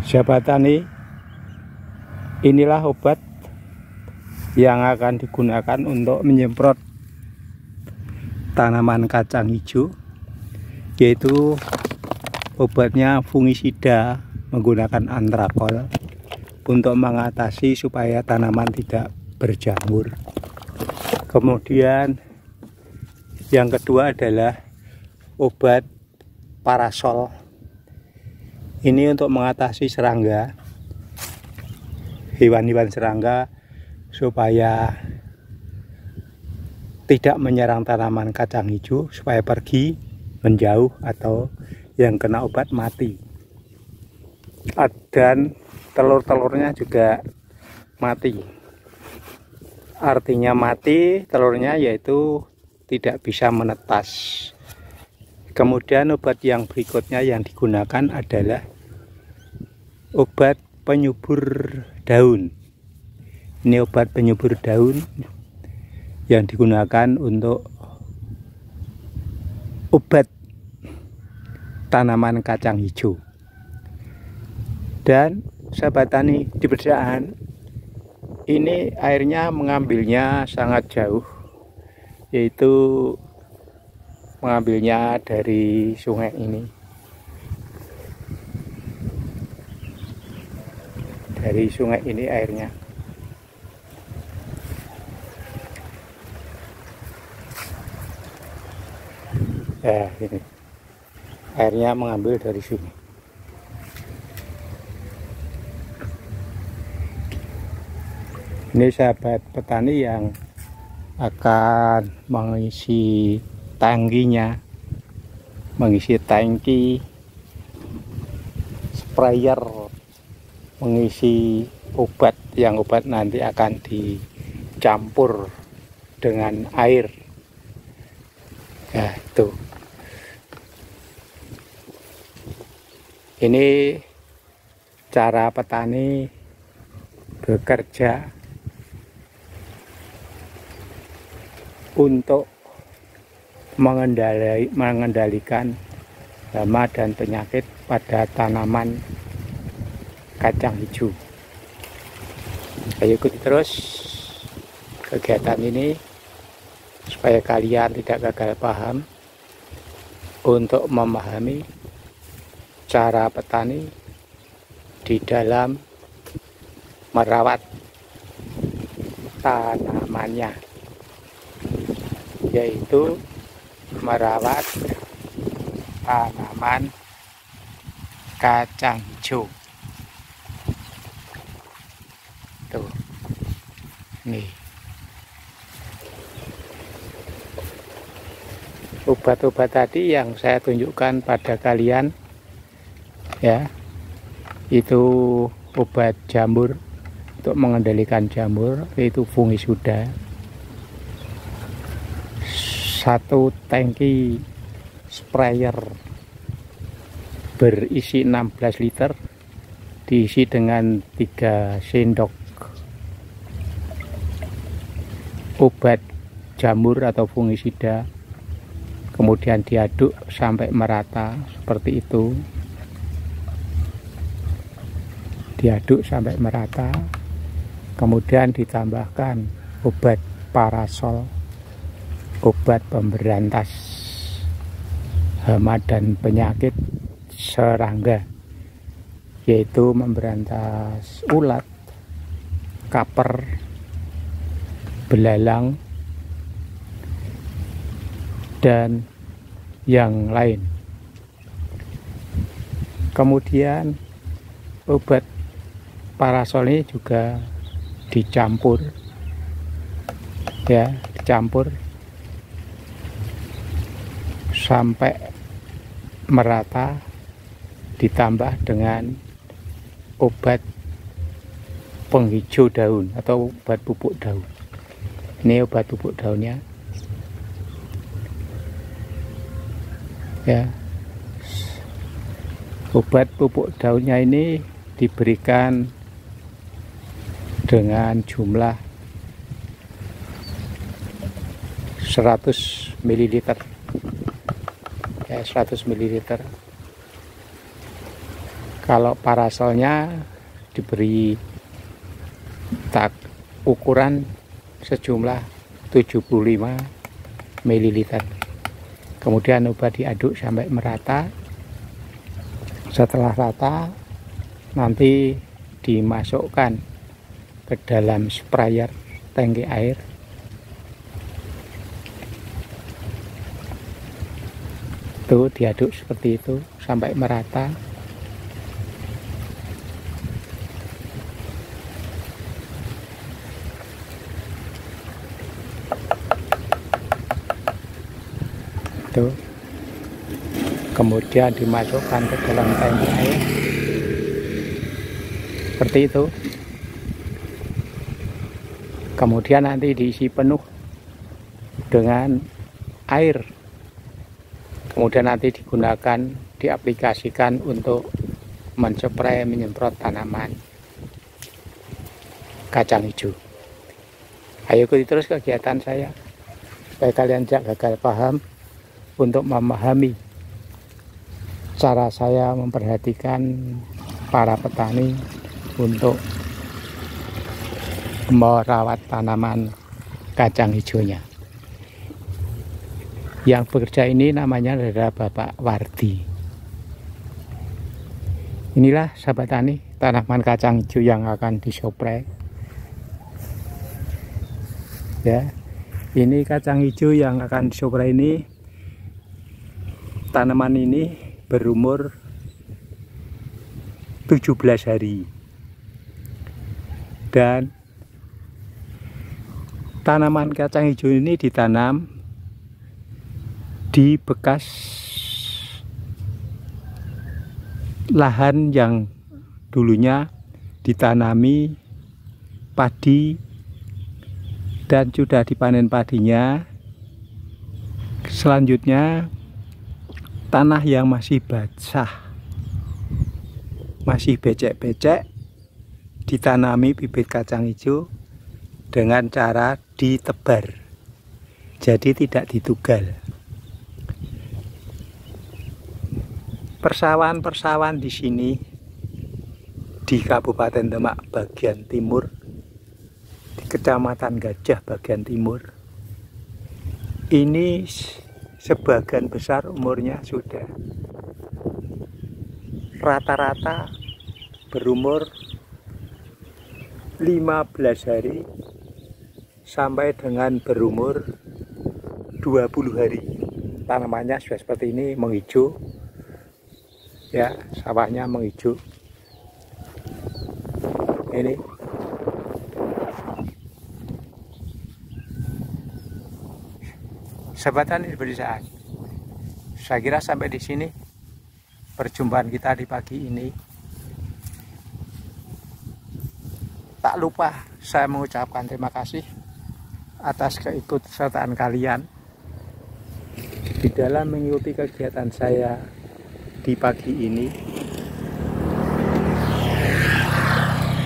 Sahabat tani, inilah obat yang akan digunakan untuk menyemprot tanaman kacang hijau, yaitu obatnya fungisida menggunakan antrakol untuk mengatasi supaya tanaman tidak berjamur. Kemudian yang kedua adalah obat parasol. Ini untuk mengatasi serangga, hewan-hewan serangga, supaya tidak menyerang tanaman kacang hijau, supaya pergi menjauh atau yang kena obat mati. Dan telur-telurnya juga mati. Artinya mati telurnya, yaitu tidak bisa menetas. Kemudian obat yang berikutnya yang digunakan adalah obat penyubur daun. Ini obat penyubur daun yang digunakan untuk obat tanaman kacang hijau. Dan sahabat tani di pedesaan ini airnya mengambilnya sangat jauh, yaitu mengambilnya dari sungai ini. Dari sungai ini airnya. Ya, ini. Airnya mengambil dari sungai. Ini sahabat petani yang akan mengisi tangkinya, mengisi tangki, sprayer, mengisi obat, yang obat nanti akan dicampur dengan air. Nah, itu. Ini cara petani bekerja untuk mengendalikan hama dan penyakit pada tanaman kacang hijau. Ayo ikuti terus kegiatan ini supaya kalian tidak gagal paham untuk memahami cara petani di dalam merawat tanamannya, yaitu merawat tanaman kacang hijau. Tuh, nih obat-obat tadi yang saya tunjukkan pada kalian, ya, itu obat jamur untuk mengendalikan jamur, yaitu fungisida. 1 tangki sprayer berisi 16 liter, diisi dengan 3 sendok obat jamur atau fungisida, kemudian diaduk sampai merata seperti itu. Diaduk sampai merata, kemudian ditambahkan obat parasol, obat pemberantas hama dan penyakit serangga, yaitu memberantas ulat, kaper, belalang, dan yang lain. Kemudian obat parasol ini juga dicampur, ya, dicampur sampai merata, ditambah dengan obat penghijau daun atau obat pupuk daun. Ini obat pupuk daunnya, ya. Obat pupuk daunnya ini diberikan dengan jumlah 100 ml, ya, 100 ml. Kalau parasolnya diberi ukuran sejumlah 75 ml. Kemudian obat diaduk sampai merata. Setelah rata, nanti dimasukkan ke dalam sprayer tangki air. Tuh, diaduk seperti itu sampai merata. Tuh. Kemudian dimasukkan ke dalam tangki air seperti itu. Kemudian nanti diisi penuh dengan air. Kemudian nanti digunakan, diaplikasikan untuk menspray, menyemprot tanaman kacang hijau. Ayo ikuti terus kegiatan saya supaya kalian tidak gagal paham untuk memahami cara saya memperhatikan para petani untuk merawat tanaman kacang hijaunya. Yang bekerja ini namanya adalah Bapak Wardi. Inilah sahabat tani, tanaman kacang hijau yang akan dispray. Ya, ini kacang hijau yang akan dispray ini. Tanaman ini berumur 17 hari. Dan tanaman kacang hijau ini ditanam di bekas lahan yang dulunya ditanami padi dan sudah dipanen padinya. Selanjutnya tanah yang masih basah, masih becek-becek, ditanami bibit kacang hijau dengan cara ditebar, jadi tidak ditugal. Persawahan-persawahan di sini di Kabupaten Demak bagian timur, di Kecamatan Gajah bagian timur, ini sebagian besar umurnya sudah rata-rata berumur 15 hari sampai dengan berumur 20 hari. Tanamannya sudah seperti ini, menghijau. Ya, sawahnya menghijau. Ini sahabat tani pedesaan. Saya kira sampai di sini perjumpaan kita di pagi ini. Tak lupa saya mengucapkan terima kasih atas keikutsertaan kalian di dalam mengikuti kegiatan saya di pagi ini.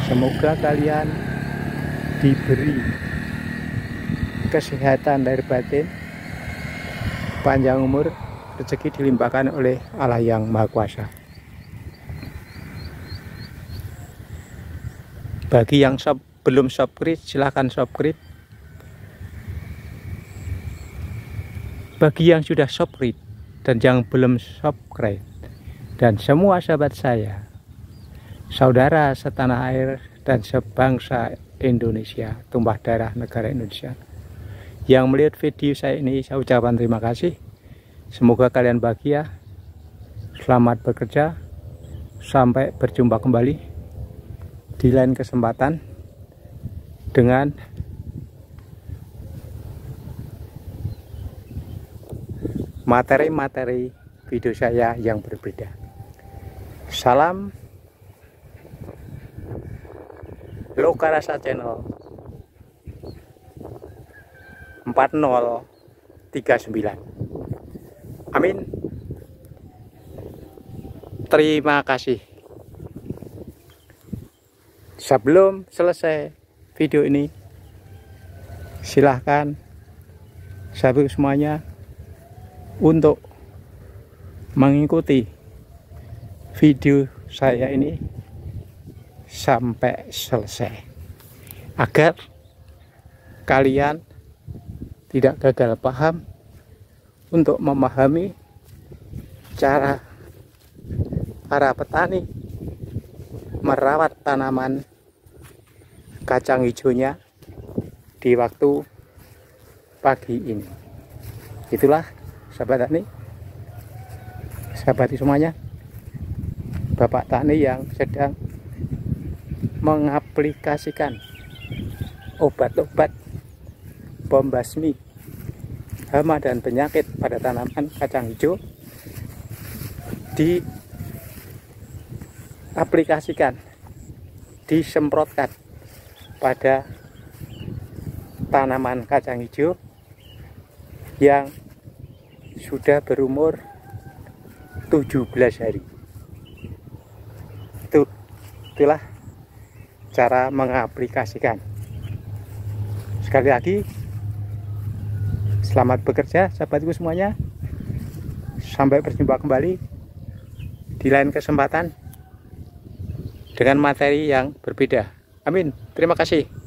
Semoga kalian diberi kesehatan lahir batin, panjang umur, rezeki dilimpahkan oleh Allah yang Maha Kuasa. Bagi yang belum subscribe, silahkan subscribe. Bagi yang sudah subscribe dan yang belum subscribe, dan semua sahabat saya, saudara setanah air dan sebangsa Indonesia, tumpah darah negara Indonesia, yang melihat video saya ini, saya ucapkan terima kasih. Semoga kalian bahagia, selamat bekerja, sampai berjumpa kembali di lain kesempatan dengan materi-materi video saya yang berbeda. Salam Lokarasa Channel 4039. Amin. Terima kasih. Sebelum selesai video ini, silahkan sahabat semuanya untuk mengikuti video saya ini sampai selesai, agar kalian tidak gagal paham untuk memahami cara para petani merawat tanaman kacang hijaunya di waktu pagi ini. Itulah sahabat tani, sahabat semuanya, Bapak Tani yang sedang mengaplikasikan obat-obat pembasmi hama dan penyakit pada tanaman kacang hijau, diaplikasikan, disemprotkan pada tanaman kacang hijau yang sudah berumur 17 hari. Itulah cara mengaplikasikan. Sekali lagi, selamat bekerja sahabatku semuanya. Sampai berjumpa kembali di lain kesempatan dengan materi yang berbeda. Amin. Terima kasih.